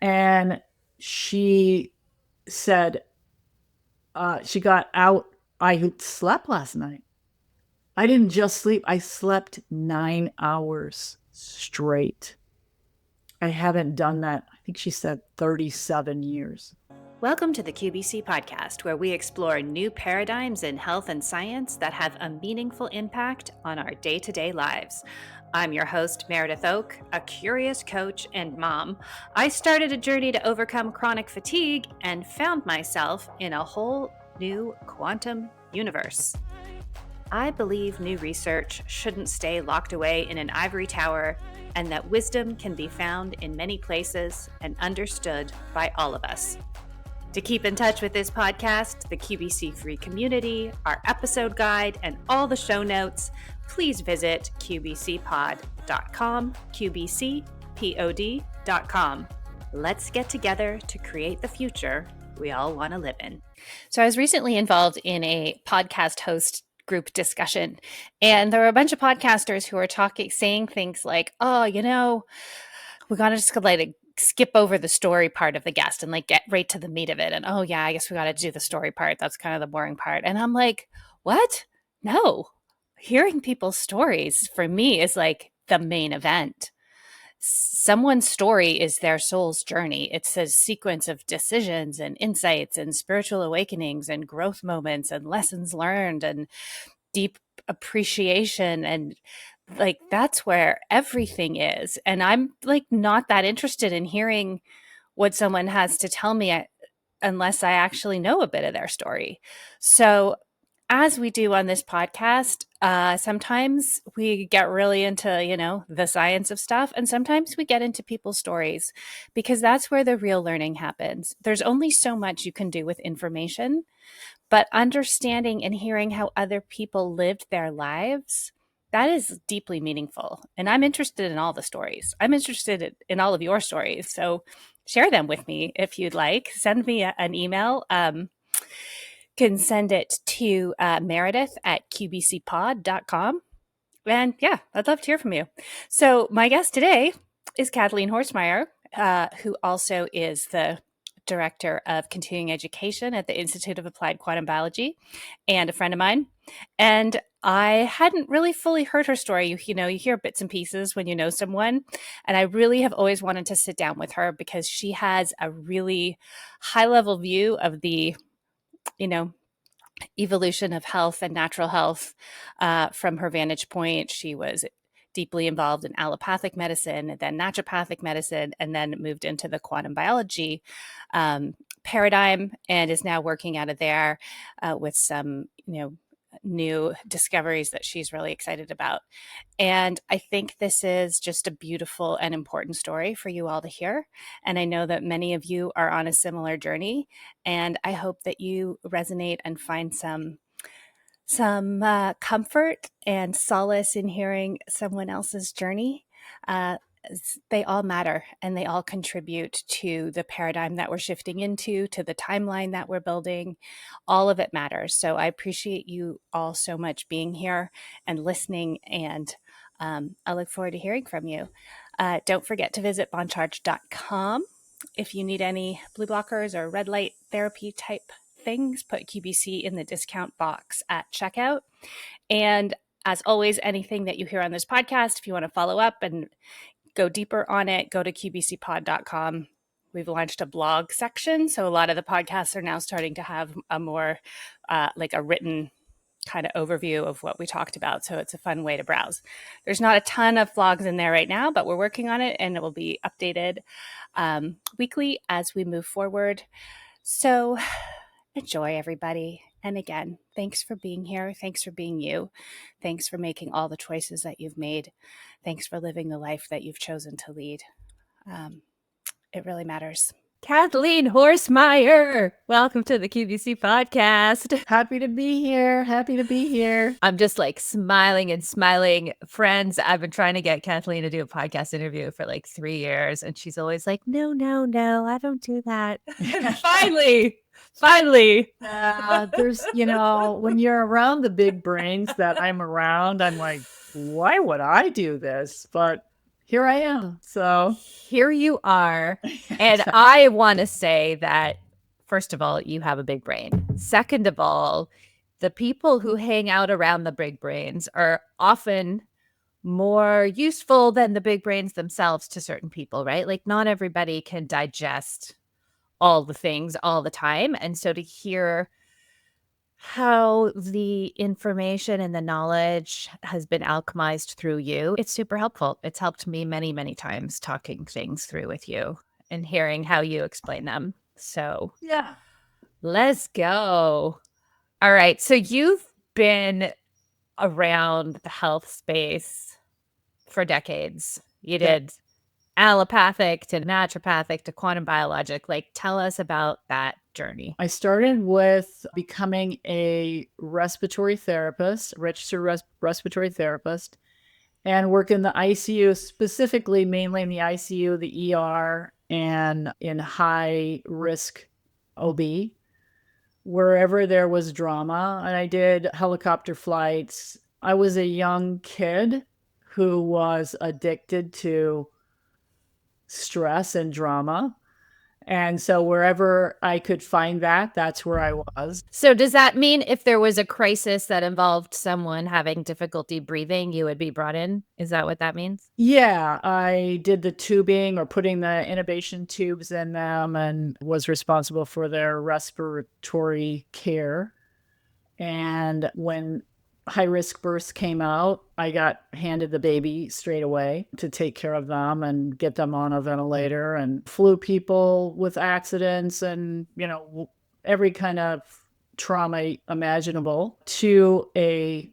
And she said, she got out. I slept last night. I didn't just sleep. I slept 9 hours straight. I haven't done that. I think she said 37 years. Welcome to the QBC podcast, where we explore new paradigms in health and science that have a meaningful impact on our day-to-day lives. I'm your host, Meredith Oak, a curious coach and mom. I started a journey to overcome chronic fatigue and found myself in a whole new quantum universe. I believe new research shouldn't stay locked away in an ivory tower, and that wisdom can be found in many places and understood by all of us. To keep in touch with this podcast, the QBC free community, our episode guide, and all the show notes, please visit qbcpod.com, qbcpod.com. Let's get together to create the future we all want to live in. So I was recently involved in a podcast host group discussion, and there were a bunch of podcasters who were saying things like, oh, we got to just skip over the story part of the guest and get right to the meat of it. And oh yeah, I guess we got to do the story part. That's kind of the boring part. And I'm like, what? No, hearing people's stories for me is the main event. Someone's story is their soul's journey. It's a sequence of decisions and insights and spiritual awakenings and growth moments and lessons learned and deep appreciation, and that's where everything is. And I'm not that interested in hearing what someone has to tell me unless I actually know a bit of their story. So as we do on this podcast, sometimes we get really into, the science of stuff, and sometimes we get into people's stories, because that's where the real learning happens. There's only so much you can do with information, but understanding and hearing how other people lived their lives, that is deeply meaningful. And I'm interested in all the stories. I'm interested in all of your stories. So share them with me if you'd like. Send me an email. Can send it to meredith@qbcpod.com. And yeah, I'd love to hear from you. So my guest today is Kathleen Horstmeyer, who also is the Director of Continuing Education at the Institute of Applied Quantum Biology, and a friend of mine. And I hadn't really fully heard her story. You hear bits and pieces when you know someone. And I really have always wanted to sit down with her, because she has a really high-level view of the evolution of health and natural health from her vantage point. She was deeply involved in allopathic medicine, and then naturopathic medicine, and then moved into the quantum biology paradigm, and is now working out of there with some, new discoveries that she's really excited about. And I think this is just a beautiful and important story for you all to hear. And I know that many of you are on a similar journey, and I hope that you resonate and find some comfort and solace in hearing someone else's journey. They all matter, and they all contribute to the paradigm that we're shifting into, to the timeline that we're building. All of it matters. So I appreciate you all so much being here and listening, and I look forward to hearing from you. Don't forget to visit boncharge.com. If you need any blue blockers or red light therapy type things, put QBC in the discount box at checkout. And as always, anything that you hear on this podcast, if you want to follow up and go deeper on it, go to qbcpod.com. We've launched a blog section, so a lot of the podcasts are now starting to have a more a written kind of overview of what we talked about. So it's a fun way to browse. There's not a ton of vlogs in there right now, but we're working on it, and it will be updated weekly as we move forward. So enjoy, everybody. And again, thanks for being here. Thanks for being you. Thanks for making all the choices that you've made. Thanks for living the life that you've chosen to lead. It really matters. Kathleen Horstmeyer, welcome to the QVC podcast. Happy to be here. Happy to be here. I'm just smiling and smiling. Friends, I've been trying to get Kathleen to do a podcast interview for 3 years, and she's always like, no, I don't do that. Finally. There's, when you're around the big brains that I'm around, I'm like, why would I do this? But here I am. So here you are. And I want to say that, first of all, you have a big brain. Second of all, the people who hang out around the big brains are often more useful than the big brains themselves to certain people, right? Like, not everybody can digest all the things all the time. And so to hear how the information and the knowledge has been alchemized through you, it's super helpful. It's helped me many, many times talking things through with you and hearing how you explain them. So yeah. let's go. All right. So you've been around the health space for decades. You did allopathic to naturopathic to quantum biologic. Like, tell us about that journey. I started with becoming a respiratory therapist, registered respiratory therapist, and work in the ICU, specifically mainly in the ICU, the ER, and in high risk OB, wherever there was drama. And I did helicopter flights. I was a young kid who was addicted to stress and drama. And so wherever I could find that, that's where I was. So does that mean if there was a crisis that involved someone having difficulty breathing, you would be brought in? Is that what that means? Yeah, I did the tubing or putting the intubation tubes in them and was responsible for their respiratory care. And when high risk births came out, I got handed the baby straight away to take care of them and get them on a ventilator, and flew people with accidents and, every kind of trauma imaginable to a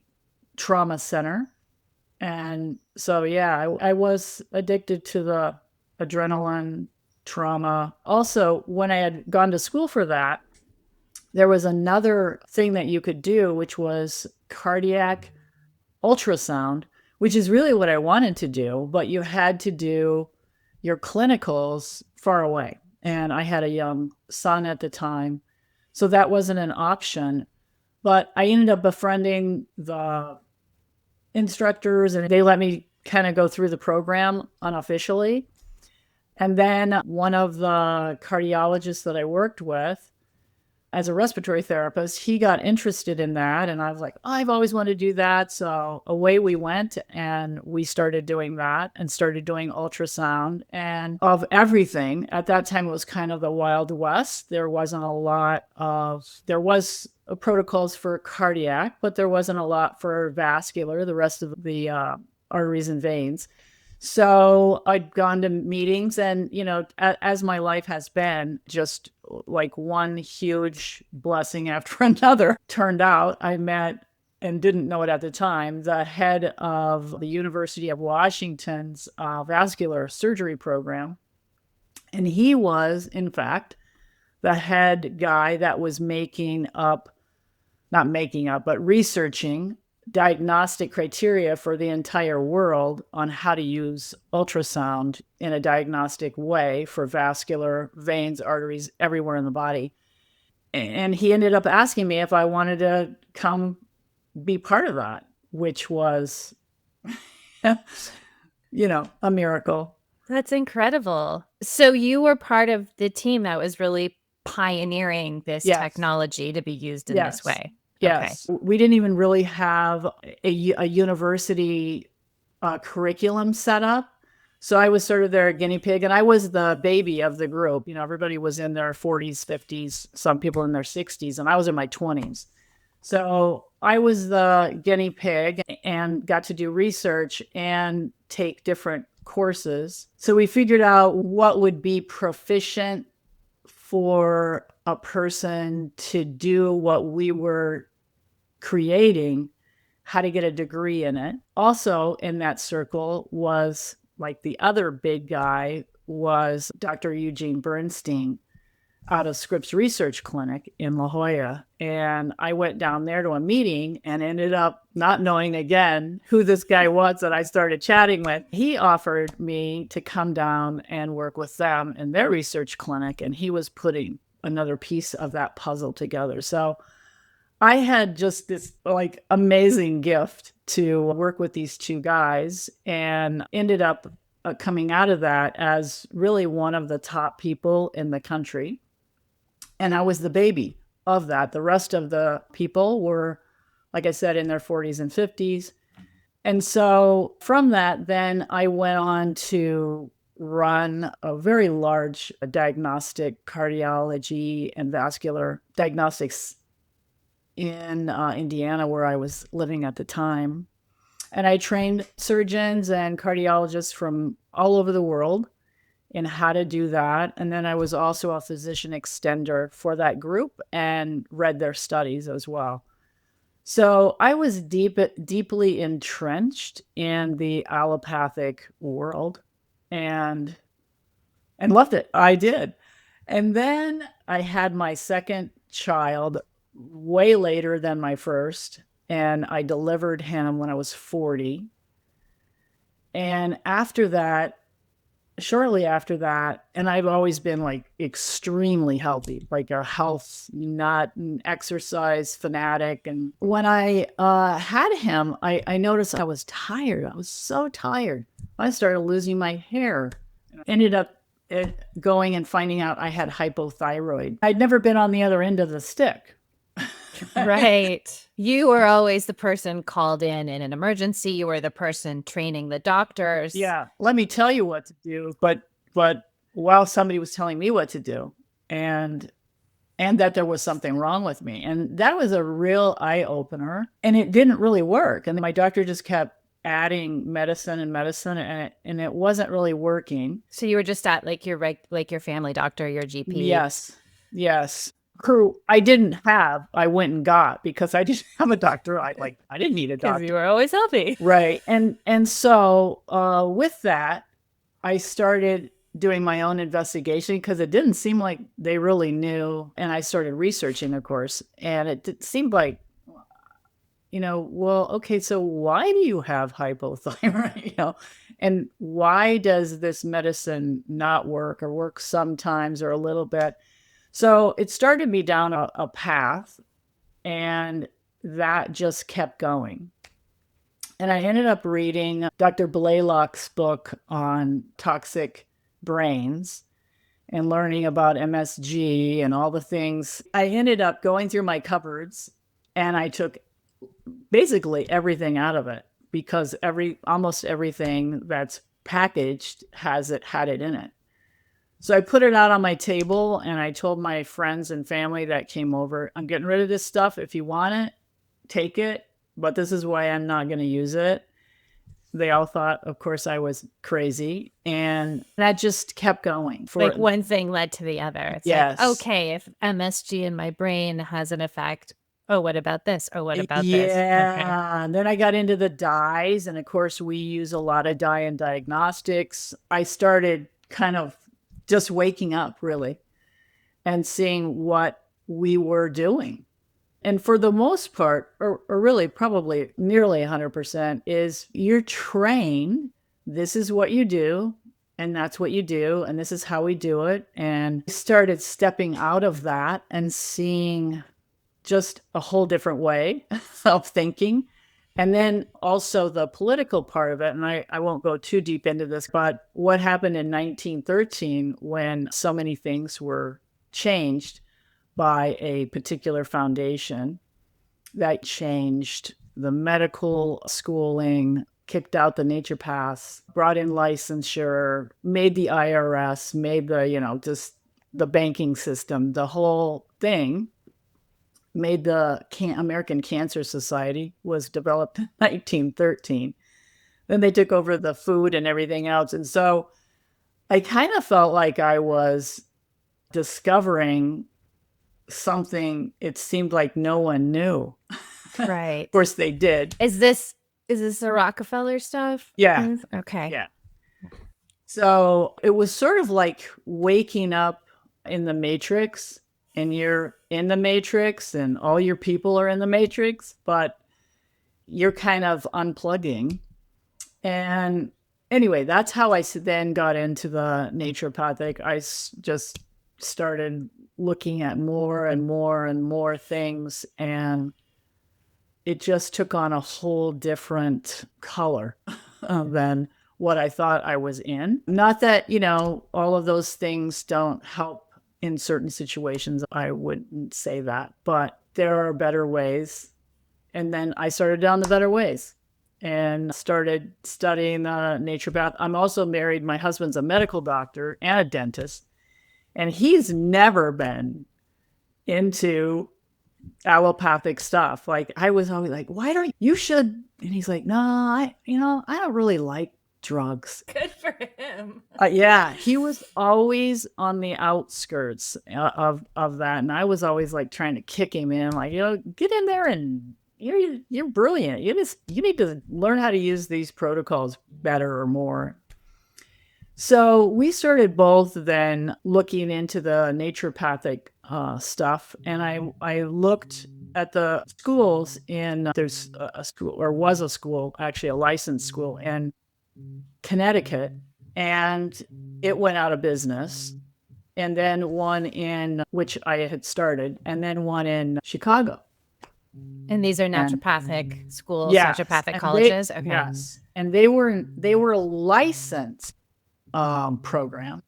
trauma center. And so, yeah, I was addicted to the adrenaline trauma. Also, when I had gone to school for that, there was another thing that you could do, which was cardiac ultrasound, which is really what I wanted to do, but you had to do your clinicals far away. And I had a young son at the time, so that wasn't an option. But I ended up befriending the instructors, and they let me kind of go through the program unofficially. And then one of the cardiologists that I worked with as a respiratory therapist, he got interested in that. And I was like, I've always wanted to do that. So away we went, and we started doing that and started doing ultrasound and of everything. At that time, it was kind of the Wild West. There wasn't a lot there was protocols for cardiac, but there wasn't a lot for vascular, the rest of the arteries and veins. So I'd gone to meetings, and, as my life has been, just like one huge blessing after another. Turned out I met, and didn't know it at the time, the head of the University of Washington's vascular surgery program. And he was, in fact, the head guy that was researching diagnostic criteria for the entire world on how to use ultrasound in a diagnostic way for vascular veins, arteries, everywhere in the body. And he ended up asking me if I wanted to come be part of that, which was, a miracle. That's incredible. So you were part of the team that was really pioneering this technology to be used in this way. Yes. Okay. We didn't even really have a university curriculum set up. So I was sort of their guinea pig, and I was the baby of the group. Everybody was in their 40s, 50s, some people in their 60s, and I was in my 20s. So I was the guinea pig and got to do research and take different courses. So we figured out what would be proficient for a person to do what we were creating, how to get a degree in it. Also in that circle was, like, the other big guy was Dr. Eugene Bernstein out of Scripps Research Clinic in La Jolla. And I went down there to a meeting and ended up not knowing again who this guy was that I started chatting with. He offered me to come down and work with them in their research clinic, and he was putting another piece of that puzzle together. So I had just this amazing gift to work with these two guys, and ended up coming out of that as really one of the top people in the country. And I was the baby of that. The rest of the people were, like I said, in their 40s and 50s. And so from that, then I went on to run a very large diagnostic cardiology and vascular diagnostics in Indiana, where I was living at the time. And I trained surgeons and cardiologists from all over the world in how to do that. And then I was also a physician extender for that group and read their studies as well. So I was deeply entrenched in the allopathic world and loved it. I did. And then I had my second child way later than my first, and I delivered him when I was 40. And after that, shortly after that, and I've always been like extremely healthy, like a health nut and exercise fanatic. And when I had him, I noticed I was tired. I was so tired. I started losing my hair. Ended up going and finding out I had hypothyroid. I'd never been on the other end of the stick. Right. You were always the person called in an emergency. You were the person training the doctors. Yeah. Let me tell you what to do. But while somebody was telling me what to do and that there was something wrong with me. And that was a real eye opener. And it didn't really work. And my doctor just kept adding medicine and it wasn't really working. So you were just at like your family doctor, your GP. Yes. Who I didn't have, I went and got because I didn't have a doctor. I didn't need a doctor. Because you were always healthy. Right. And so with that, I started doing my own investigation because it didn't seem like they really knew. And I started researching, of course, and it seemed like, well, okay, so why do you have hypothyroid? And why does this medicine not work or work sometimes or a little bit? So it started me down a path, and that just kept going. And I ended up reading Dr. Blaylock's book on toxic brains and learning about MSG and all the things. I ended up going through my cupboards, and I took basically everything out of it because almost everything that's packaged had it in it. So I put it out on my table and I told my friends and family that came over, I'm getting rid of this stuff. If you want it, take it. But this is why I'm not going to use it. They all thought, of course, I was crazy. And that just kept going. Like one thing led to the other. It's yes. Like, okay, if MSG in my brain has an effect, oh, what about this? Oh, what about this? Yeah. Okay. And then I got into the dyes. And of course, we use a lot of dye in diagnostics. I started kind of just waking up really and seeing what we were doing. And for the most part, or really probably nearly 100%, is you're trained. This is what you do, and that's what you do, and this is how we do it. And I started stepping out of that and seeing just a whole different way of thinking. And then also the political part of it, and I won't go too deep into this, but what happened in 1913 when so many things were changed by a particular foundation that changed the medical schooling, kicked out the naturopaths, brought in licensure, made the IRS, made the, just the banking system, the whole thing. Made the American Cancer Society, was developed in 1913. Then they took over the food and everything else. And so I kind of felt like I was discovering something it seemed like no one knew. Right. Of course they did. Is this the Rockefeller stuff? Yeah. Okay. Yeah. So it was sort of like waking up in the Matrix. And you're in the Matrix and all your people are in the Matrix, but you're kind of unplugging. And anyway, that's how I then got into the naturopathic. I just started looking at more and more and more things, and it just took on a whole different color than what I thought I was in. Not that, all of those things don't help in certain situations. I wouldn't say that, but there are better ways. And then I started down the better ways and started studying naturopath. I'm also married. My husband's a medical doctor and a dentist, and he's never been into allopathic stuff. Like, I was always like, why don't you should? And he's like, no, I don't really like drugs. Good for him. Yeah, he was always on the outskirts of that. And I was always like trying to kick him in, like, get in there and you're brilliant. You need to learn how to use these protocols better or more. So we started both then looking into the naturopathic stuff. And I looked at the schools there's a school, or was a school, actually a licensed school in Connecticut, and it went out of business. And then one in, which I had started, and then one in Chicago. And these are naturopathic schools, Yes. naturopathic And colleges? Okay. Yes. And they were licensed program,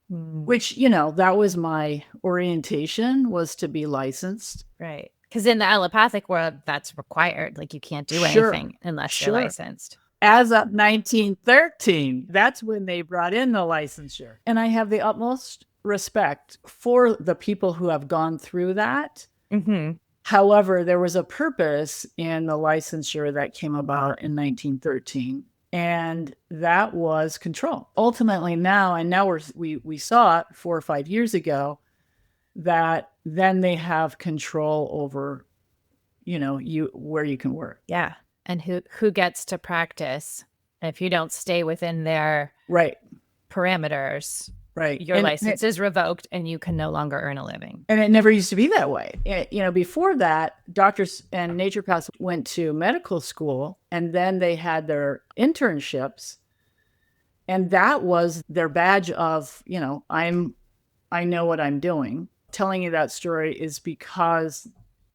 which, that was my orientation, was to be licensed. Right. Because in the allopathic world, that's required. Like, you can't do Sure. anything unless you're licensed. As of 1913, that's when they brought in the licensure. And I have the utmost respect for the people who have gone through that. Mm-hmm. However, there was a purpose in the licensure that came about in 1913, and that was control. Ultimately now we saw it 4 or 5 years ago, that then they have control over, where you can work. Yeah. And who gets to practice. If you don't stay within their parameters, your license is revoked and you can no longer earn a living. And it never used to be that way. Before that, doctors and naturopaths went to medical school, and then they had their internships. And that was their badge of, I know what I'm doing. Telling you that story is because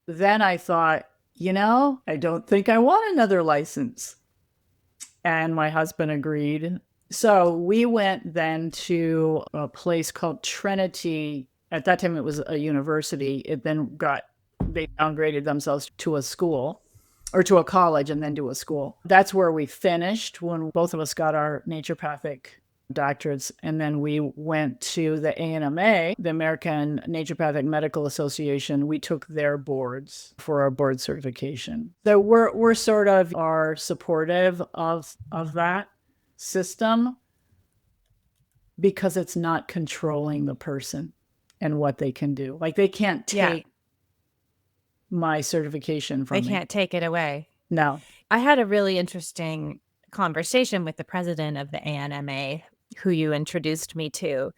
then I thought, I don't think I want another license. And my husband agreed. So we went then to a place called Trinity. At that time, it was a university. It then they downgraded themselves to a school, or to a college, and then to a school. That's where we finished when both of us got our naturopathic doctorates. And then we went to the ANMA, the American Naturopathic Medical Association. We took their boards for our board certification. So we're sort of are supportive of that system, because it's not controlling the person and what they can do. Like, they can't take my certification from me. They can't take it away. No. I had a really interesting conversation with the president of the ANMA, who you introduced me to.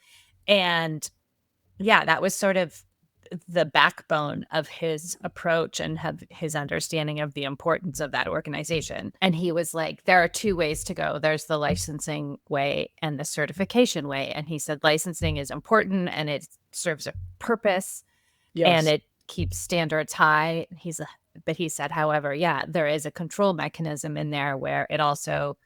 And that was sort of the backbone of his approach and his understanding of the importance of that organization. And he was like, there are two ways to go. There's the licensing way and the certification way. And he said licensing is important and it serves a purpose, and it keeps standards high. But he said, however, there is a control mechanism in there where it also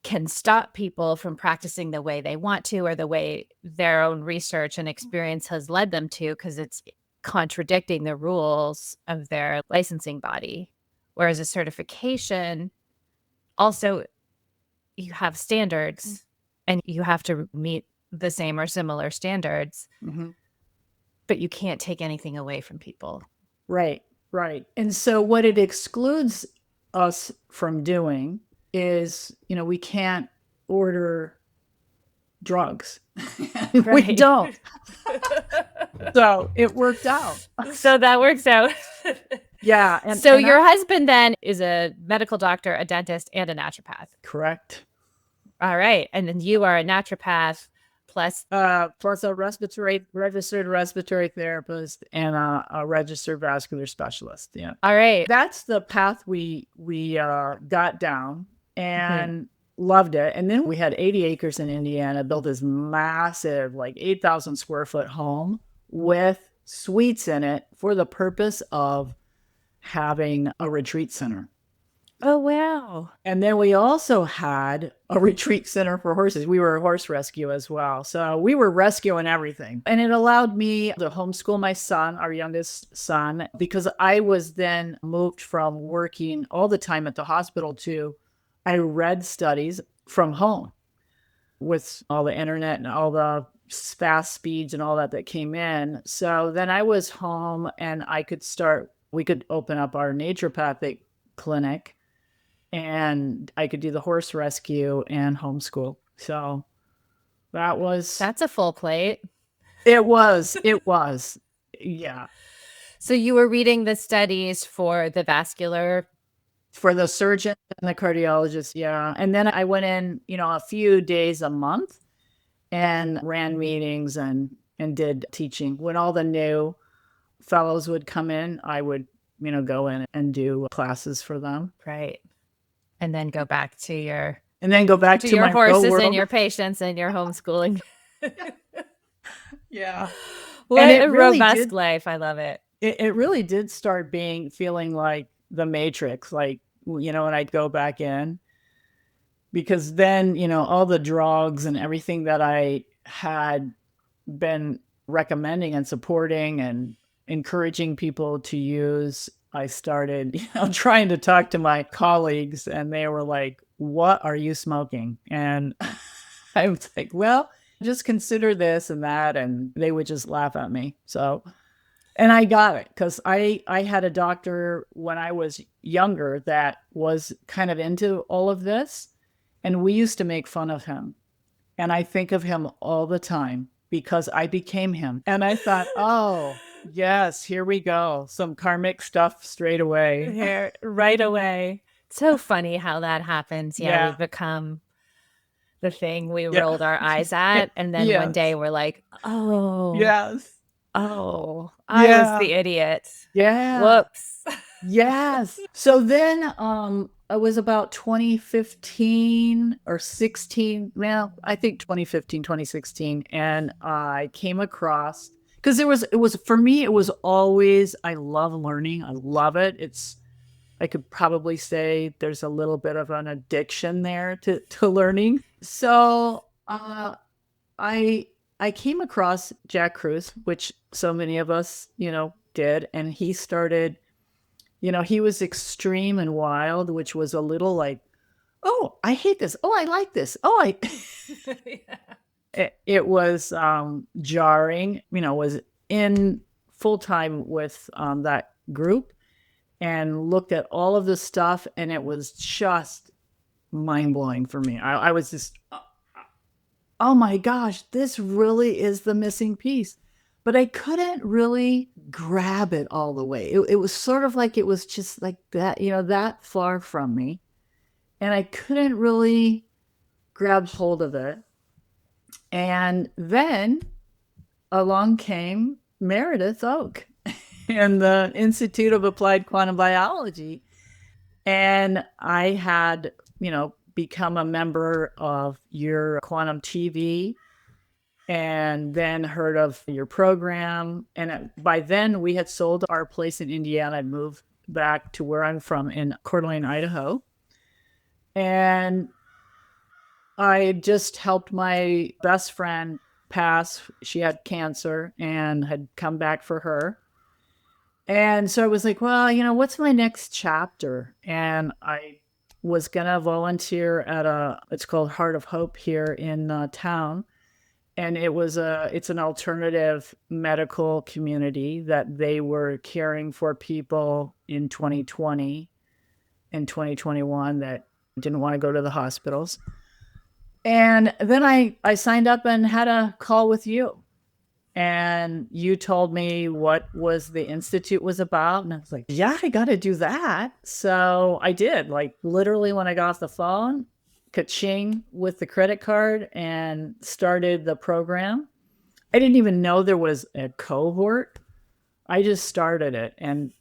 can stop people from practicing the way they want to, or the way their own research and experience has led them to, because it's contradicting the rules of their licensing body. Whereas a certification, also, you have standards and you have to meet the same or similar standards, but you can't take anything away from people. Right. And so what it excludes us from doing is, we can't order drugs. We don't. So it worked out. So that works out. Yeah. And your husband then is a medical doctor, a dentist, and a naturopath. Correct. All right. And then you are a naturopath plus a registered respiratory therapist and a registered vascular specialist. Yeah. All right. That's the path we got down and loved it. And then we had 80 acres in Indiana, built this massive, like 8,000 square foot home with suites in it for the purpose of having a retreat center. Oh, wow. And then we also had a retreat center for horses. We were a horse rescue as well. So we were rescuing everything. And it allowed me to homeschool my son, our youngest son, because I was then moved from working all the time at the hospital to I read studies from home with all the internet and all the fast speeds and all that came in. So then I was home and we could open up our naturopathic clinic and I could do the horse rescue and homeschool. So That's a full plate. it was. Yeah. So you were reading the studies for the vascular. For the surgeon and the cardiologist. Yeah. And then I went in, a few days a month and ran meetings and did teaching. When all the new fellows would come in, I would, go in and do classes for them. Right. And then go back to your to your my horses real world. and your patients and your homeschooling. Yeah. What it a really robust life. I love it. It really did start feeling like the Matrix, like, when I'd go back in, because then, all the drugs and everything that I had been recommending and supporting and encouraging people to use, I started, trying to talk to my colleagues and they were like, "What are you smoking?" And I was like, "Well, just consider this and that." And they would just laugh at me. So, and I got it because I had a doctor when I was younger that was kind of into all of this. And we used to make fun of him. And I think of him all the time because I became him. And I thought, oh, yes, here we go. Some karmic stuff straight away. Here, right away. So funny how that happens. Yeah. We've become the thing we rolled our eyes at. And then one day we're like, oh. Yes. Oh, I was the idiot. Yeah. Whoops. Yes. So then it was about 2015 or 16. Well, I think 2015, 2016. And I came across, because it was, for me, it was always, I love learning. I love it. I could probably say there's a little bit of an addiction there to learning. So I came across Jack Kruse, which so many of us, did. And he started, he was extreme and wild, which was a little like, oh, I hate this. Oh, I like this. Oh, it was jarring, was in full time with that group and looked at all of this stuff. And it was just mind blowing for me. I was just, oh my gosh, this really is the missing piece. But I couldn't really grab it all the way. It was sort of like it was just like that, that far from me. And I couldn't really grab hold of it. And then along came Meredith Oak and the Institute of Applied Quantum Biology. And I had, become a member of your Quantum TV and then heard of your program. And by then we had sold our place in Indiana and moved back to where I'm from in Coeur d'Alene, Idaho. And I just helped my best friend pass. She had cancer and had come back for her. And so I was like, well, what's my next chapter? And I was going to volunteer at it's called Heart of Hope here in town. And it's an alternative medical community that they were caring for people in 2020 and 2021 that didn't want to go to the hospitals. And then I signed up and had a call with you. And you told me what the Institute was about. And I was like, yeah, I got to do that. So I did, like literally when I got off the phone, ka-ching with the credit card and started the program. I didn't even know there was a cohort. I just started it. And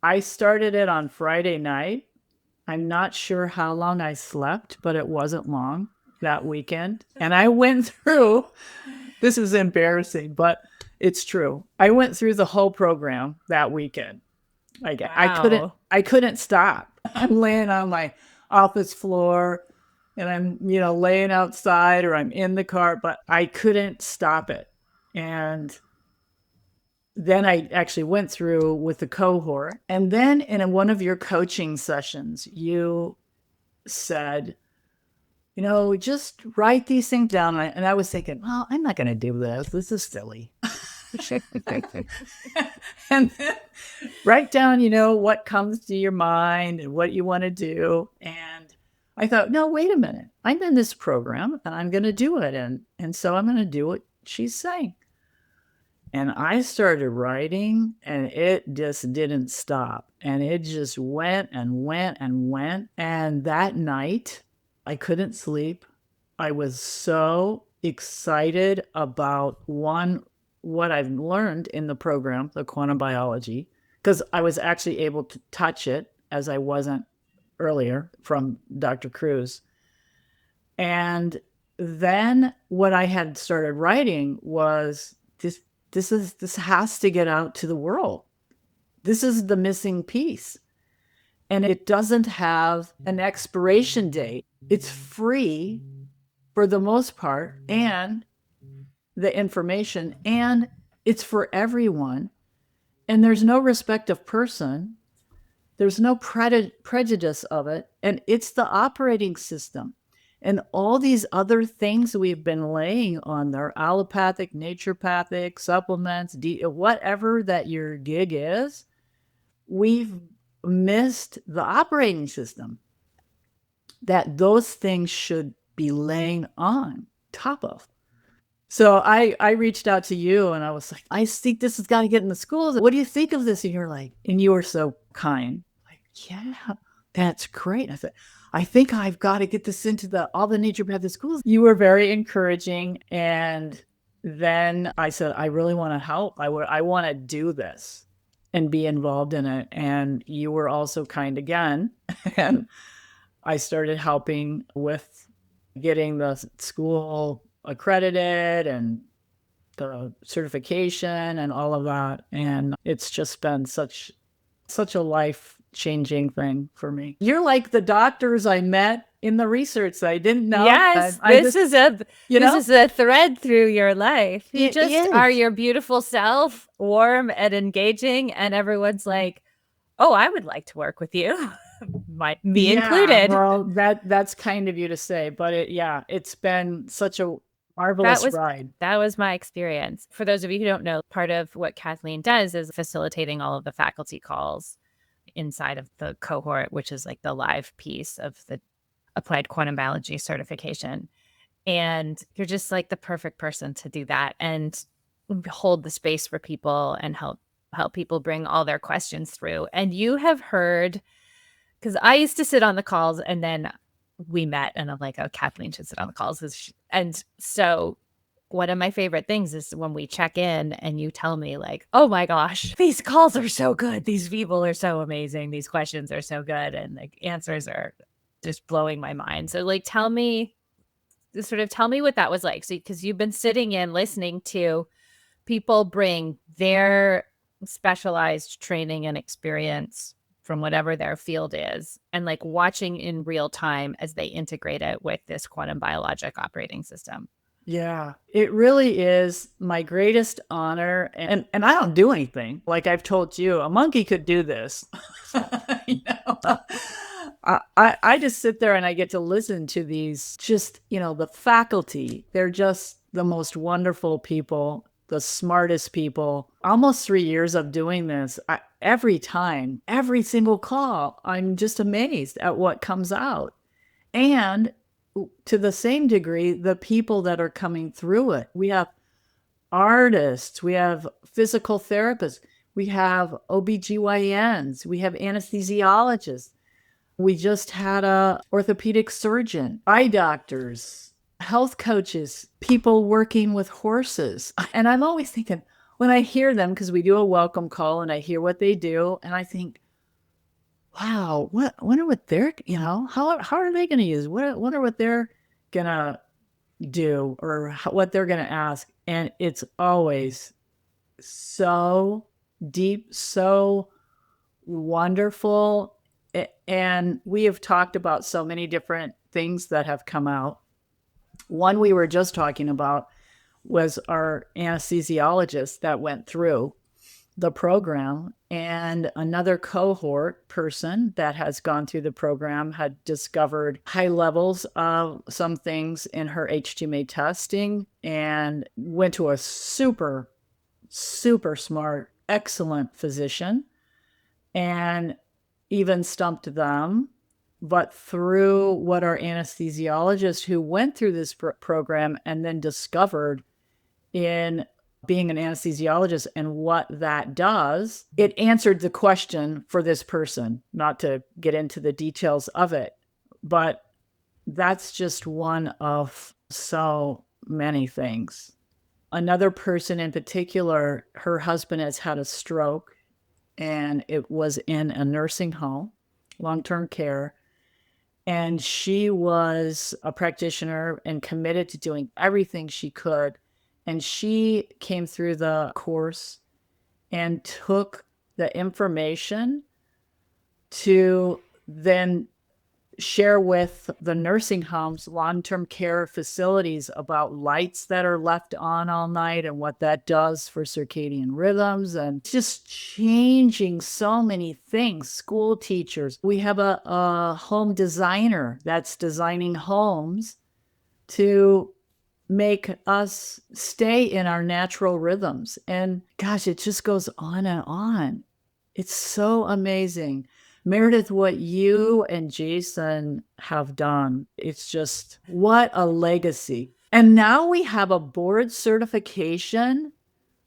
I started it on Friday night. I'm not sure how long I slept, but it wasn't long that weekend. And I went through, this is embarrassing, but it's true. I went through the whole program that weekend. Like, wow. I couldn't stop. I'm laying on my office floor and I'm, laying outside or I'm in the car, but I couldn't stop it. And then I actually went through with the cohort. And then in one of your coaching sessions, you said, just write these things down. And I was thinking, well, I'm not going to do this. This is silly. And then write down, what comes to your mind and what you want to do. And I thought, no, wait a minute. I'm in this program and I'm going to do it. And so I'm going to do what she's saying. And I started writing and it just didn't stop. And it just went and went and went. And that night, I couldn't sleep. I was so excited about what I've learned in the program, the quantum biology, because I was actually able to touch it as I wasn't earlier from Dr. Cruz. And then what I had started writing was this has to get out to the world. This is the missing piece. And it doesn't have an expiration date. It's free for the most part, and the information, and it's for everyone. And there's no respect of person. There's no prejudice of it. And it's the operating system. And all these other things we've been laying on there, allopathic, naturopathic, supplements, whatever that your gig is, we've missed the operating system that those things should be laying on top of. So I reached out to you and I was like, I think this has got to get in the schools. What do you think of this? And you're like, and you were so kind. Like, yeah, that's great. I said, I think I've got to get this into all the naturopathic schools. You were very encouraging. And then I said, I really want to help. I want to do this and be involved in it. And you were also kind again. And I started helping with getting the school accredited and the certification and all of that. And it's just been such a life-changing thing for me. You're like the doctors I met in the research that I didn't know. Yes, this is a thread through your life. You are your beautiful self, warm and engaging, and everyone's like, oh, I would like to work with you. Might be included. Well, that's kind of you to say, but it's been such a marvelous ride. That was my experience. For those of you who don't know, part of what Kathleen does is facilitating all of the faculty calls inside of the cohort, which is like the live piece of the applied quantum biology certification. And you're just like the perfect person to do that and hold the space for people and help people bring all their questions through. And you have heard, because I used to sit on the calls and then we met and I'm like, oh, Kathleen should sit on the calls. And so one of my favorite things is when we check in and you tell me like, oh my gosh, these calls are so good. These people are so amazing. These questions are so good. And the answers are just blowing my mind. So like, tell me what that was like. So, because you've been sitting in listening to people bring their specialized training and experience from whatever their field is, and like watching in real time as they integrate it with this quantum biologic operating system. Yeah, it really is my greatest honor. And I don't do anything. Like I've told you, a monkey could do this. I just sit there and I get to listen to these, just, the faculty. They're just the most wonderful people, the smartest people. Almost 3 years of doing this, every time, every single call, I'm just amazed at what comes out. And to the same degree, the people that are coming through it. We have artists, we have physical therapists, we have OBGYNs, we have anesthesiologists. We just had a orthopedic surgeon, eye doctors, health coaches, people working with horses. And I'm always thinking, when I hear them, because we do a welcome call and I hear what they do, and I think, wow, wonder what they're, how are they going to use? Wonder what they're going to do or what they're going to ask. And it's always so deep, so wonderful. And we have talked about so many different things that have come out. One we were just talking about was our anesthesiologist that went through the program, and another cohort person that has gone through the program had discovered high levels of some things in her HTMA testing and went to a super, super smart, excellent physician and even stumped them. But through what our anesthesiologist who went through this program and then discovered in being an anesthesiologist and what that does, it answered the question for this person, not to get into the details of it. But that's just one of so many things. Another person in particular, her husband has had a stroke, and it was in a nursing home, long-term care. And she was a practitioner and committed to doing everything she could. And she came through the course and took the information to then share with the nursing homes, long-term care facilities about lights that are left on all night and what that does for circadian rhythms, and just changing so many things. School teachers. We have a home designer that's designing homes to make us stay in our natural rhythms. And gosh, it just goes on and on. It's so amazing. Meredith, what you and Jason have done, it's just what a legacy. And now we have a board certification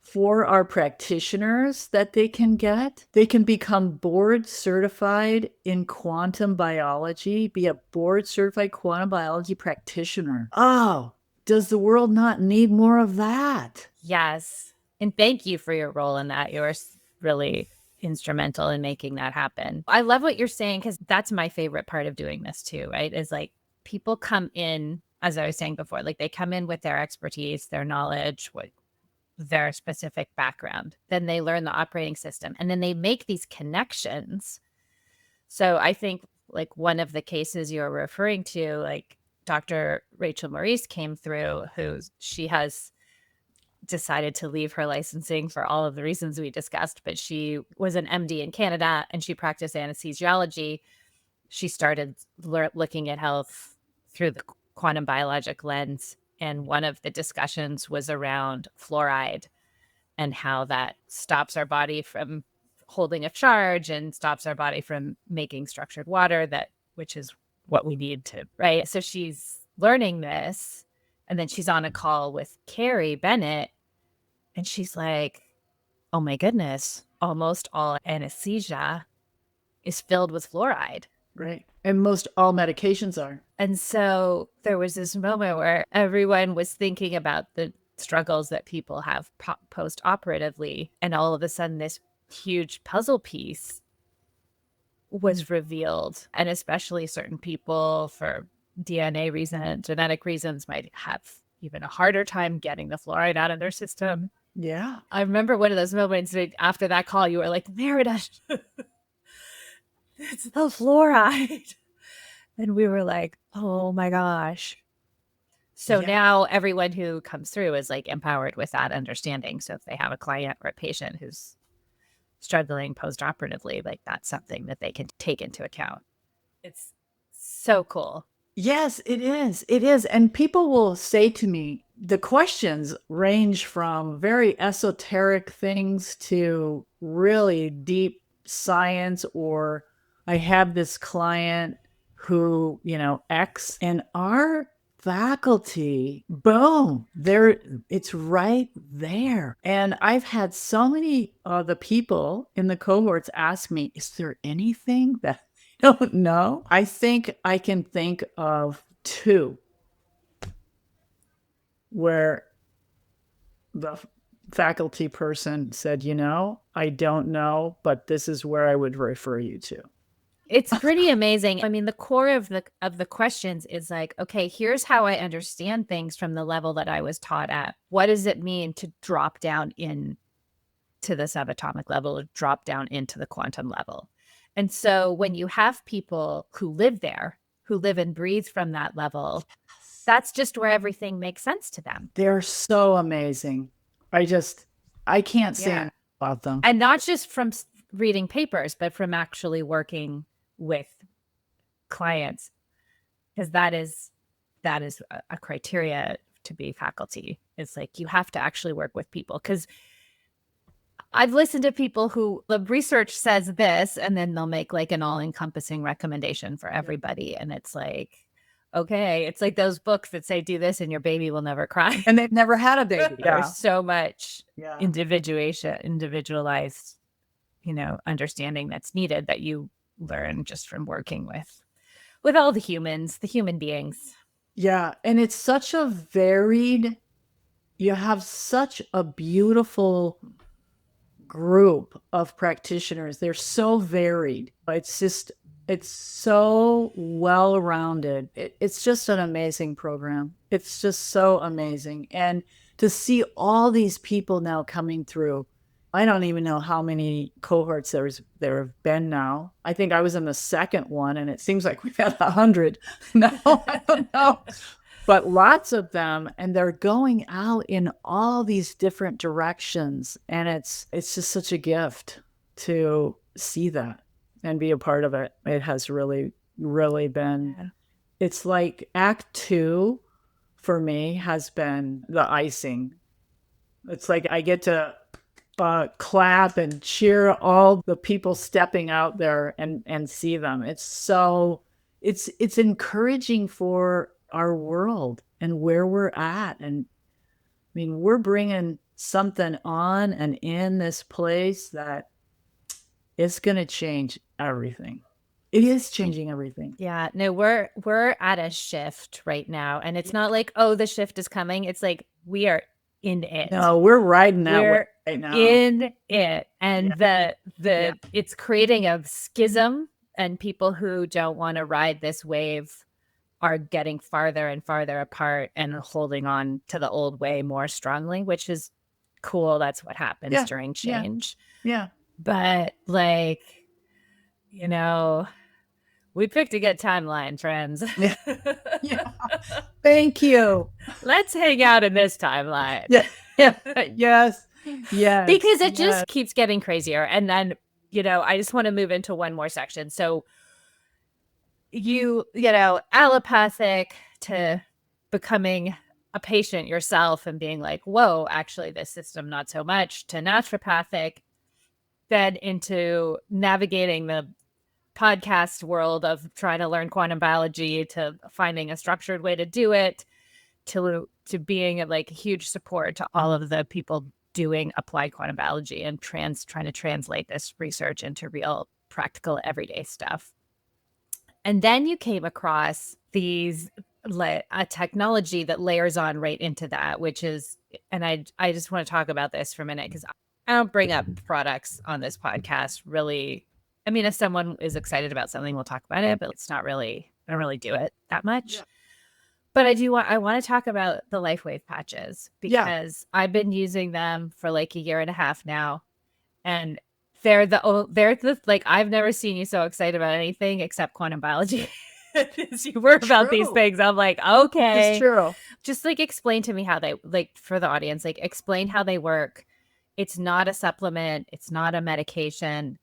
for our practitioners that they can get. They can become board certified in quantum biology, be a board certified quantum biology practitioner. Oh, does the world not need more of that? Yes. And thank you for your role in that. You're really instrumental in making that happen. I love what you're saying, because that's my favorite part of doing this too, right? Is like people come in, as I was saying before, like they come in with their expertise, their knowledge, what their specific background. Then they learn the operating system, and then they make these connections. So I think like one of the cases you're referring to, like Dr. Rachel Maurice came through, she has decided to leave her licensing for all of the reasons we discussed, but she was an MD in Canada and she practiced anesthesiology. She started looking at health through the quantum biologic lens. And one of the discussions was around fluoride and how that stops our body from holding a charge and stops our body from making structured water, which is what we need to, right? So she's learning this. And then she's on a call with Carrie Bennett, and she's like, oh my goodness, almost all anesthesia is filled with fluoride. Right. And most all medications are. And so there was this moment where everyone was thinking about the struggles that people have post-operatively. And all of a sudden, this huge puzzle piece was revealed. And especially certain people, for DNA reasons, genetic reasons, might have even a harder time getting the fluoride out of their system. Yeah. I remember one of those moments after that call, you were like, Meredith, it's the fluoride. And we were like, oh my gosh. So now everyone who comes through is like empowered with that understanding. So if they have a client or a patient who's struggling post-operatively, like that's something that they can take into account. It's so cool. Yes, it is. It is. And people will say to me, the questions range from very esoteric things to really deep science, or I have this client who, X, and our faculty, boom, there, it's right there. And I've had so many of the people in the cohorts ask me, is there anything that I don't know? I think I can think of two where the faculty person said, I don't know, but this is where I would refer you to. It's pretty amazing. I mean, the core of the questions is like, okay, here's how I understand things from the level that I was taught at. What does it mean to drop down in to the subatomic level, or drop down into the quantum level? And so when you have people who live there, who live and breathe from that level, that's just where everything makes sense to them. They're so amazing. I can't say enough about them. And not just from reading papers, but from actually working with clients, because that is a criteria to be faculty. It's like you have to actually work with people, because I've listened to people who the research says this, and then they'll make like an all-encompassing recommendation for everybody. And it's like, okay, it's like those books that say do this and your baby will never cry. And they've never had a baby. There's so much individualized, understanding that's needed that you learn just from working with all the humans, the human beings. Yeah. And it's such a you have such a beautiful group of practitioners. They're so varied. It's so well-rounded. It's just an amazing program. It's just so amazing. And to see all these people now coming through, I don't even know how many cohorts there have been now. I think I was in the second one, and it seems like we've had 100. No, I don't know. But lots of them, and they're going out in all these different directions. And it's just such a gift to see that and be a part of it. It has really, really been, it's like Act 2 for me has been the icing. It's like I get to clap and cheer all the people stepping out there and see them. It's encouraging for our world and where we're at. And I mean, we're bringing something on and in this place that is going to change everything. It is changing everything. Yeah, no, we're at a shift right now, and it's not like, oh, the shift is coming. It's like we are in it. No, we're riding that way right now. In it, and it's creating a schism, and people who don't want to ride this wave are getting farther and farther apart and holding on to the old way more strongly, which is cool. That's what happens during change. Yeah. But like, we picked a good timeline, friends. Yeah. Thank you. Let's hang out in this timeline. Yeah. Yes. Because it just keeps getting crazier. And then, I just want to move into one more section. So allopathic to becoming a patient yourself and being like, whoa, actually this system, not so much, to naturopathic, then into navigating the podcast world of trying to learn quantum biology, to finding a structured way to do it, to being a huge support to all of the people doing applied quantum biology and trying to translate this research into real practical everyday stuff. And then you came across a technology that layers on right into that, which is, and I just want to talk about this for a minute, because I don't bring up products on this podcast really. I mean, if someone is excited about something, we'll talk about it, but it's not really, I don't really do it that much. Yeah. But I want to talk about the LifeWave patches, because I've been using them for like a year and a half now. And they're I've never seen you so excited about anything except quantum biology as you were about these things. I'm like, okay. It's true. Just explain to me how they, for the audience, explain how they work. It's not a supplement. It's not a medication.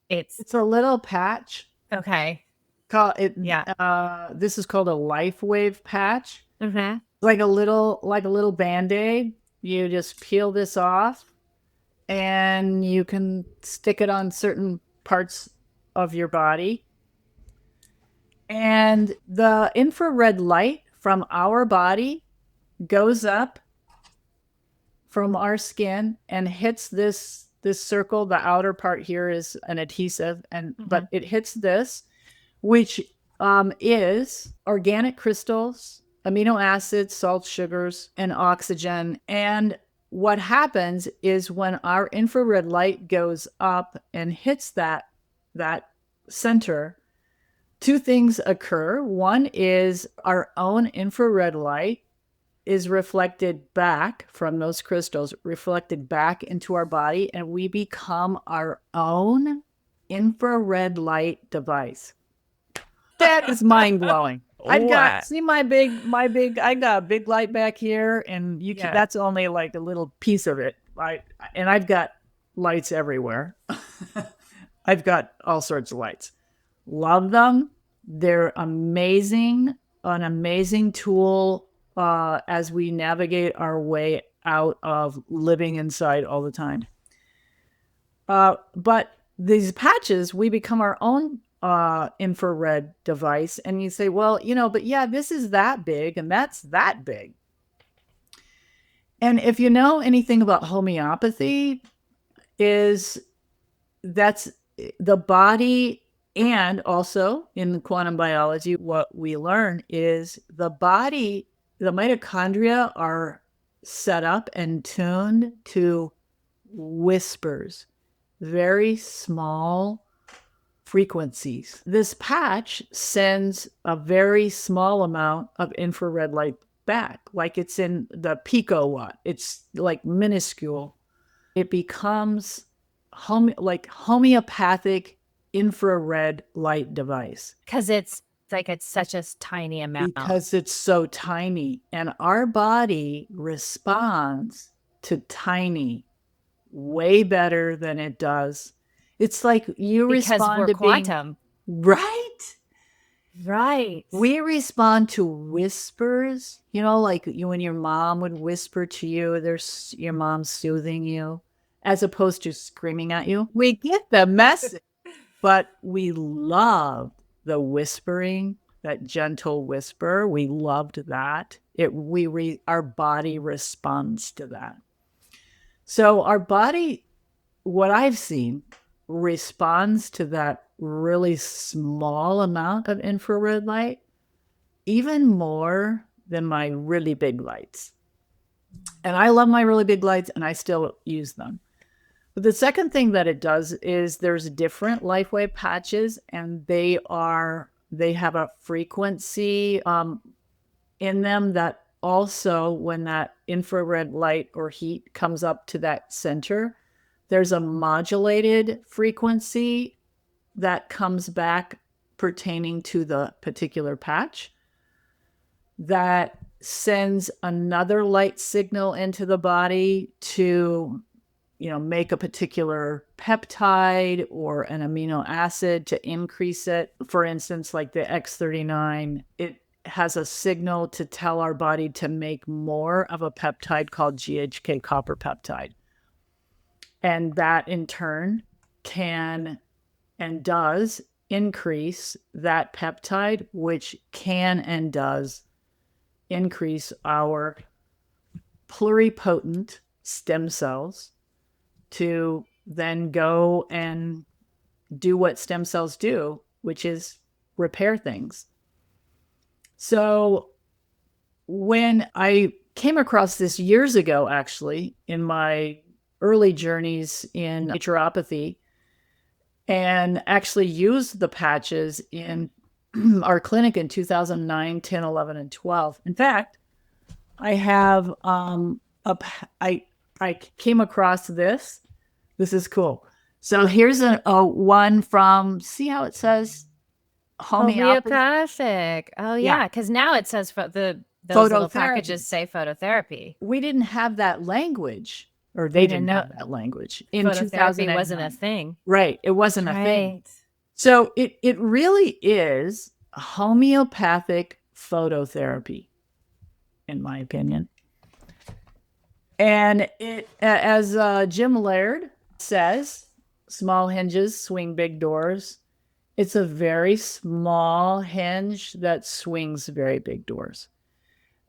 It's a little patch. Okay. This is called a LifeWave patch. Mm-hmm. Like a little Band-Aid. You just peel this off, and you can stick it on certain parts of your body. And the infrared light from our body goes up from our skin and hits this circle. The outer part here is an adhesive, but it hits this, which is organic crystals, amino acids, salt, sugars, and oxygen. And what happens is when our infrared light goes up and hits that center, two things occur. One is our own infrared light is reflected back from those crystals, reflected back into our body, and we become our own infrared light device. That is mind blowing. I've got, see I got a big light back here, and you can, that's only like a little piece of it. And I've got lights everywhere. I've got all sorts of lights. Love them. They're amazing, an amazing tool as we navigate our way out of living inside all the time. But these patches, we become our own infrared device. And you say, well, but yeah, this is that big and that's that big. And if you know anything about homeopathy, that's the body. And also in quantum biology, what we learn is the body, the mitochondria are set up and tuned to whispers, very small frequencies. This patch sends a very small amount of infrared light back, like it's in the picowatt. It's like minuscule. It becomes like homeopathic infrared light device. Because it's such a tiny amount. Because it's so tiny. And our body responds to tiny way better than it does. It's like you respond to quantum. Right. We respond to whispers, like when your mom would whisper to you, there's your mom soothing you, as opposed to screaming at you. We get the message, but we love the whispering, that gentle whisper. We loved that. Our body responds to that. So our body, what I've seen, responds to that really small amount of infrared light even more than my really big lights. And I love my really big lights and I still use them. But the second thing that it does is there's different LifeWave patches, and they have a frequency in them that also, when that infrared light or heat comes up to that center, there's a modulated frequency that comes back pertaining to the particular patch that sends another light signal into the body to, make a particular peptide or an amino acid to increase it. For instance, like the X39, it has a signal to tell our body to make more of a peptide called GHK copper peptide. And that in turn can and does increase that peptide, which can and does increase our pluripotent stem cells to then go and do what stem cells do, which is repair things. So when I came across this years ago, actually, in my early journeys in naturopathy, and actually used the patches in our clinic in 2009, 10, 11, and 12. In fact, I have I came across this. This is cool. So here's a one from, see how it says homeopathic. Oh yeah, because now it says those little packages say phototherapy. We didn't have that language, or they didn't have that language in 2009. Wasn't a thing, right? It wasn't a thing. So it really is homeopathic phototherapy, in my opinion. And it, as Jim Laird says, small hinges swing big doors. It's a very small hinge that swings very big doors.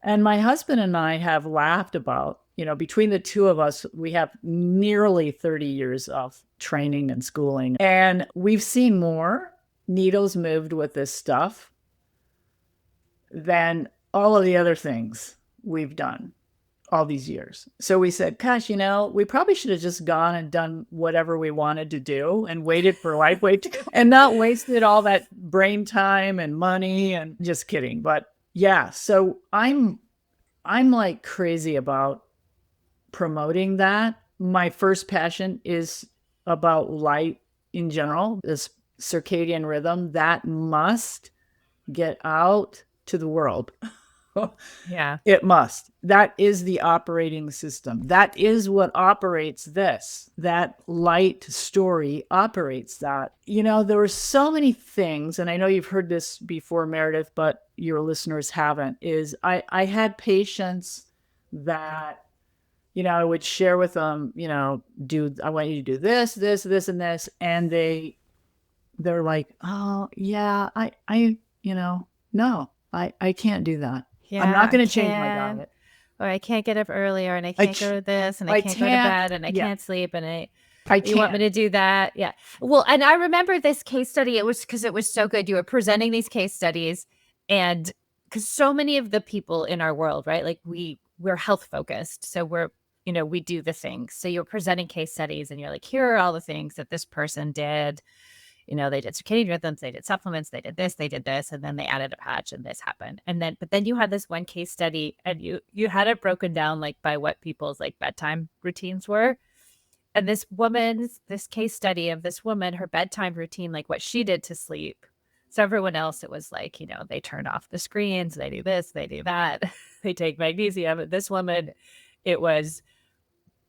And my husband and I have laughed about, between the two of us, we have nearly 30 years of training and schooling. And we've seen more needles moved with this stuff than all of the other things we've done all these years. So we said, gosh, we probably should have just gone and done whatever we wanted to do and waited for LifeWave to go and not wasted all that brain time and money, and just kidding. But yeah, so I'm like crazy about promoting that. My first passion is about light, in general, this circadian rhythm, that must get out to the world. Yeah. It must. That is the operating system. That is what operates this. That light story operates that. You know, there were so many things, and I know you've heard this before, Meredith, but your listeners haven't, is I had patients that, you know, I would share with them, you know, I want you to do this, this, this, and this. And they're like, oh yeah, no, I can't do that. Yeah, I'm not I going to change my can't, diet. or I can't get up earlier, and I can't go to this, and I can't go to bed, and I can't sleep, and you want me to do that? Yeah. Well, and I remember this case study. It was because it was so good. You were presenting these case studies, and because so many of the people in our world, right? Like we're health focused, so we do the things. So you're presenting case studies, and you're like, here are all the things that this person did. You know, they did circadian rhythms, they did supplements, they did this, and then they added a patch, and this happened. But then you had this one case study, and you had it broken down like by what people's like bedtime routines were. And this case study of this woman, her bedtime routine, like what she did to sleep. So everyone else, it was like, you know, they turn off the screens, they do this, they do that, they take magnesium. But this woman, it was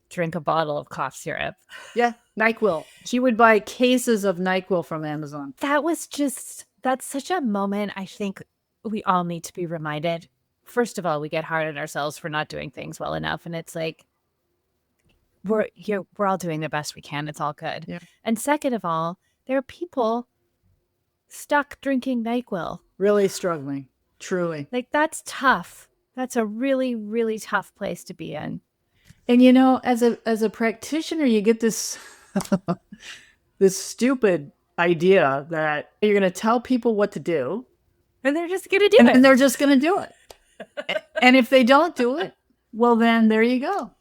drink a bottle of cough syrup. Yeah, NyQuil. She would buy cases of NyQuil from Amazon. That's such a moment I think we all need to be reminded. First of all, we get hard on ourselves for not doing things well enough. And it's like, we're all doing the best we can. It's all good. Yeah. And second of all, there are people stuck drinking NyQuil. Really struggling. Truly. Like, that's tough. That's a really, really tough place to be in. And you know, as a practitioner, you get this this stupid idea that you're going to tell people what to do, and they're just going to do it. And they're just going to do it. And if they don't do it, well, then there you go.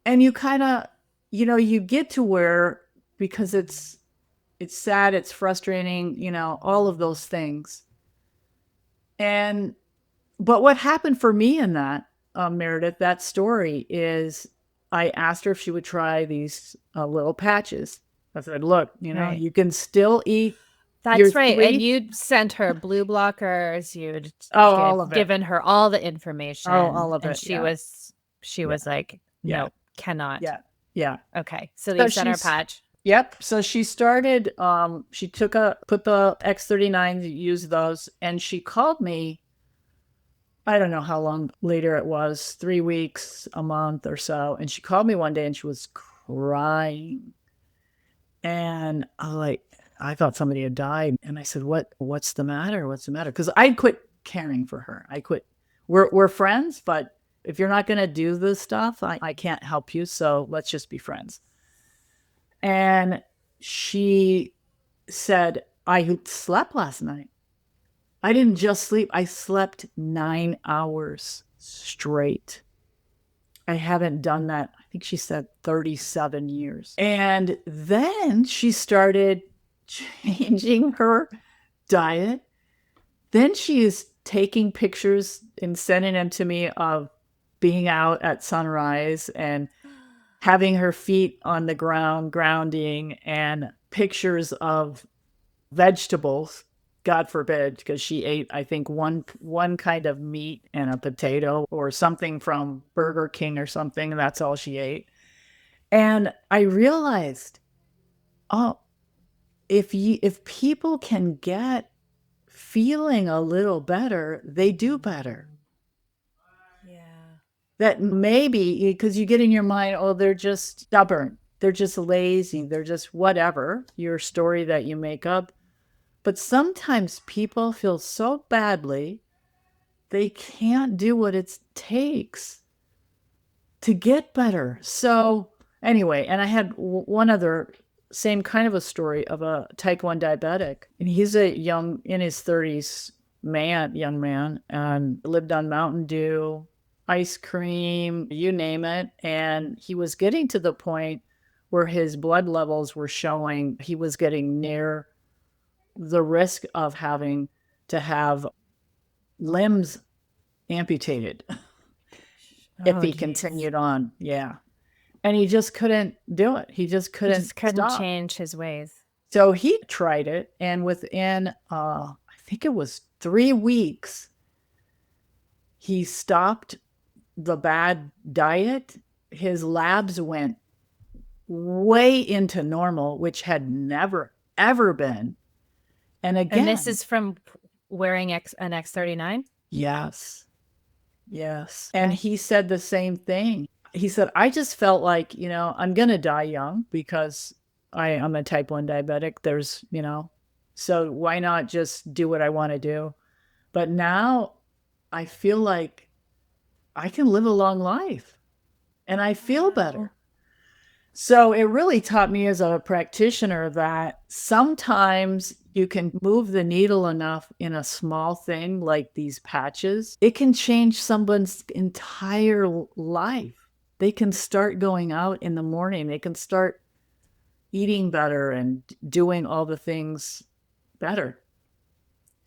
And you kind of, you know, you get to where, because it's sad, it's frustrating, you know, all of those things. But what happened for me in that, Meredith, that story is I asked her if she would try these little patches. I said, look, you know, you can still eat. That's right. And you'd sent her blue blockers. You'd all of it. Given her all the information. All of it. And she was like, no, cannot. Yeah. Yeah. Okay. So you sent her a patch. Yep. So she started, she put the X39, used those, and she called me. I don't know how long later it was, 3 weeks, a month or so. And she called me one day and she was crying. And I thought somebody had died. And I said, what's the matter? What's the matter? Because I quit caring for her. I quit. We're friends, but if you're not going to do this stuff, I can't help you. So let's just be friends. And she said, I slept last night. I didn't just sleep. I slept 9 hours straight. I haven't done that, I think she said 37 years. And then she started changing her diet. Then she is taking pictures and sending them to me of being out at sunrise and having her feet on the ground, grounding, and pictures of vegetables. God forbid, because she ate, I think, one kind of meat and a potato or something from Burger King or something. And that's all she ate. And I realized, oh, if people can get feeling a little better, they do better. Yeah. That maybe, because you get in your mind, oh, they're just stubborn. They're just lazy. They're just whatever, your story that you make up. But sometimes people feel so badly, they can't do what it takes to get better. So anyway, and I had one other same kind of a story of a type 1 diabetic. And he's a in his 30s young man, and lived on Mountain Dew, ice cream, you name it. And he was getting to the point where his blood levels were showing he was getting near the risk of having to have limbs amputated if he continued on. Yeah. and he just couldn't do it. He just He couldn't just couldn't stop. change his ways. So he tried it, and within, I think it was 3 weeks, he stopped the bad diet. His labs went way into normal, which had never, ever been. And again, And this is from wearing an X39? yes, yes. And he said the same thing. He said, I just felt like, I'm going to die young because I'm a type 1 diabetic. There's, so why not just do what I want to do? But now I feel like I can live a long life and I feel better. So it really taught me as a practitioner that sometimes you can move the needle enough in a small thing like these patches. It can change someone's entire life. They can start going out in the morning. They can start eating better and doing all the things better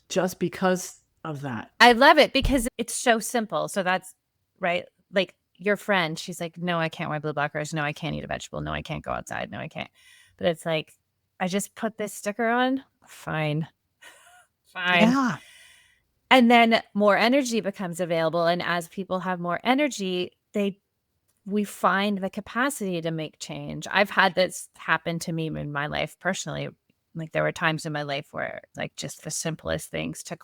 just because of that. I love it because it's so simple. So that's right. Like your friend, she's like, no, I can't wear blue blockers. No, I can't eat a vegetable. No, I can't go outside. No, I can't. But it's like, I just put this sticker on. Fine. Yeah. And then more energy becomes available. And as people have more energy, we find the capacity to make change. I've had this happen to me in my life personally. Like there were times in my life where like just the simplest things took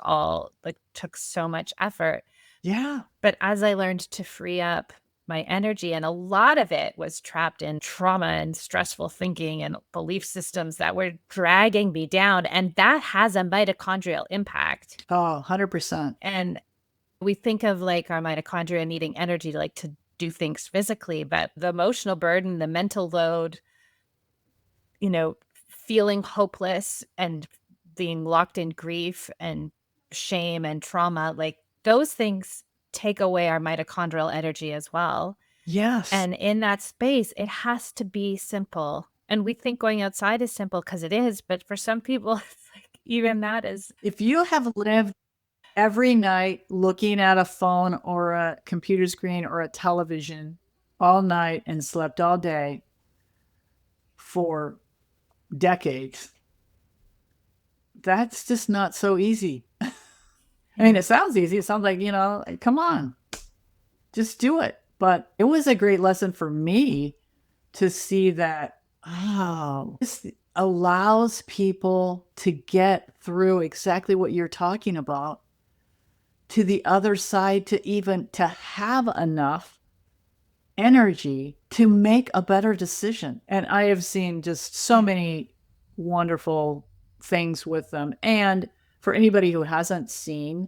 so much effort. Yeah. But as I learned to free up my energy, and a lot of it was trapped in trauma and stressful thinking and belief systems that were dragging me down. And that has a mitochondrial impact. Oh, 100%. And we think of like our mitochondria needing energy to do things physically, but the emotional burden, the mental load, feeling hopeless and being locked in grief and shame and trauma, like those things take away our mitochondrial energy as well. Yes. And in that space, it has to be simple. And we think going outside is simple because it is, but for some people, it's like even that is. If you have lived every night looking at a phone or a computer screen or a television all night and slept all day for decades, that's just not so easy. I mean, it sounds easy. It sounds like, come on, just do it. But it was a great lesson for me to see that, this allows people to get through exactly what you're talking about to the other side, to have enough energy to make a better decision. And I have seen just so many wonderful things with them. And for anybody who hasn't seen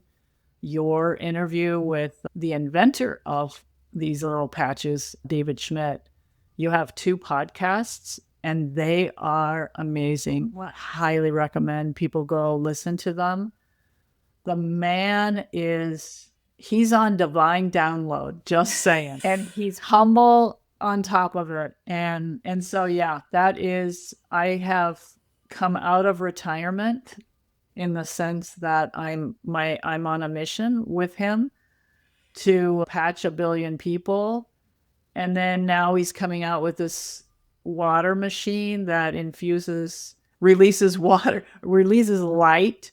your interview with the inventor of these little patches, David Schmidt, you have 2 podcasts and they are amazing. I highly recommend people go listen to them. The man he's on divine download, just saying. And he's humble on top of it. And so, yeah, I have come out of retirement in the sense that I'm on a mission with him to patch 1 billion people. And then now he's coming out with this water machine that releases light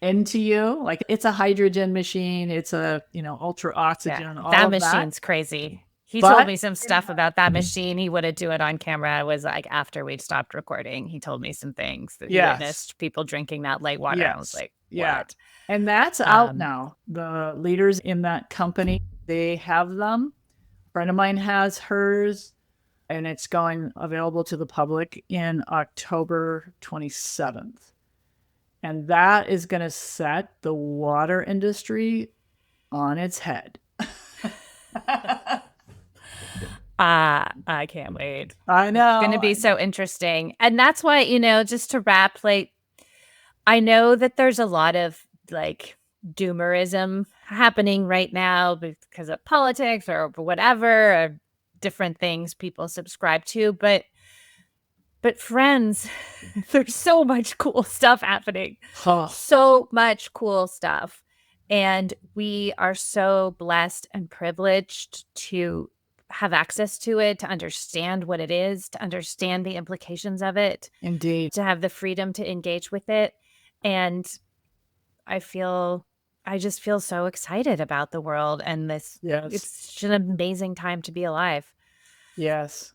into you. Like it's a hydrogen machine. It's a, ultra oxygen. Yeah, that machine's crazy. He told me some stuff about that machine. He wouldn't do it on camera. It was like after we'd stopped recording, he told me some things that he witnessed people drinking that light water. Yes. I was like, what? Yeah. And that's out now. The leaders in that company, they have them. A friend of mine has hers, and it's going available to the public in October 27th. And that is going to set the water industry on its head. I can't wait. I know. It's going to be so interesting. And that's why, just to wrap, I know that there's a lot of doomerism happening right now because of politics or whatever, or different things people subscribe to. But friends, there's so much cool stuff happening. So much cool stuff. And we are so blessed and privileged to have access to it, to understand what it is, to understand the implications of it, Indeed. to have the freedom to engage with it. And I just feel so excited about the world and this. Yes. It's an amazing time to be alive. Yes.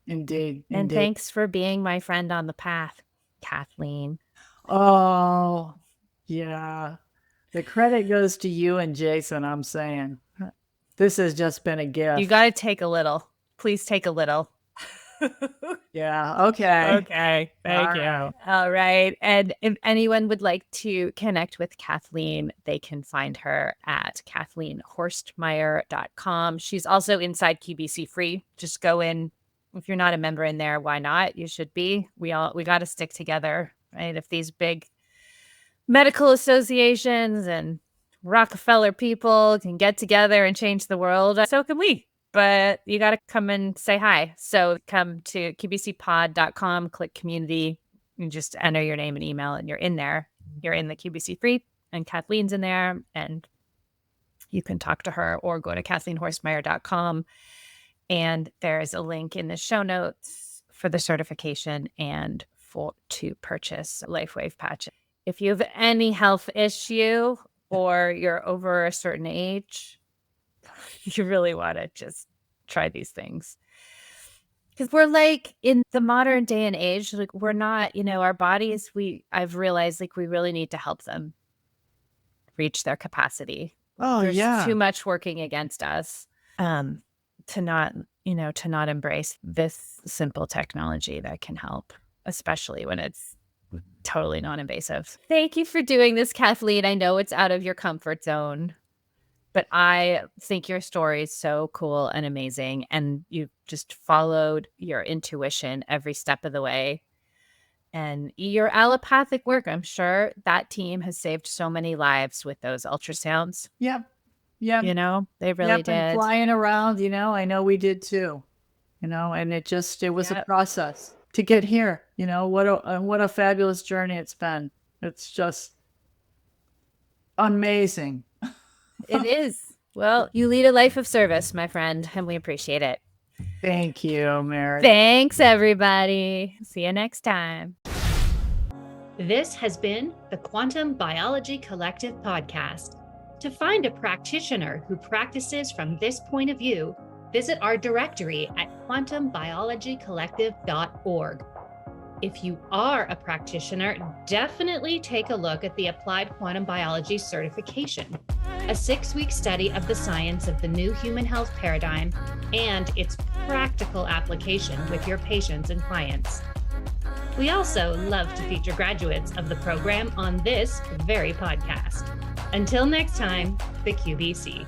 Indeed. And Indeed. thanks for being my friend on the path, Kathleen. Oh, yeah. The credit goes to you and Jason, I'm saying. This has just been a gift. You got to take a little. Please take a little. Yeah. Okay. Okay. Thank you. right. All right. And if anyone would like to connect with Kathleen, they can find her at KathleenHorstmeyer.com. She's also inside QBC Free. Just go in. If you're not a member in there, why not? You should be. We got to stick together, right? If these big medical associations and Rockefeller people can get together and change the world, so can we. But you got to come and say hi. So come to qbcpod.com, click community, and just enter your name and email, and you're in there. You're in the QBC Free, and Kathleen's in there, and you can talk to her or go to KathleenHorstmeyer.com. And there's a link in the show notes for the certification and to purchase LifeWave patches. If you have any health issue or you're over a certain age, you really want to just try these things. Because we're like in the modern day and age, like we're not, our bodies, I've realized like we really need to help them reach their capacity. Oh, There's yeah. too much working against us to not embrace this simple technology that can help, especially when it's totally non-invasive. Thank you for doing this, Kathleen. I know it's out of your comfort zone, but I think your story is so cool and amazing. And you just followed your intuition every step of the way. And your allopathic work, I'm sure that team has saved so many lives with those ultrasounds. Yep. Yep. They really did. And flying around, I know we did too, and it was a process to get here. What a fabulous journey it's been. It's just amazing. It is. Well, you lead a life of service, my friend, and we appreciate it. Thank you, Mary. Thanks, everybody. See you next time. This has been the Quantum Biology Collective podcast. To find a practitioner who practices from this point of view, visit our directory at quantumbiologycollective.org. If you are a practitioner, definitely take a look at the Applied Quantum Biology Certification, a 6-week study of the science of the new human health paradigm and its practical application with your patients and clients. We also love to feature graduates of the program on this very podcast. Until next time, the QBC.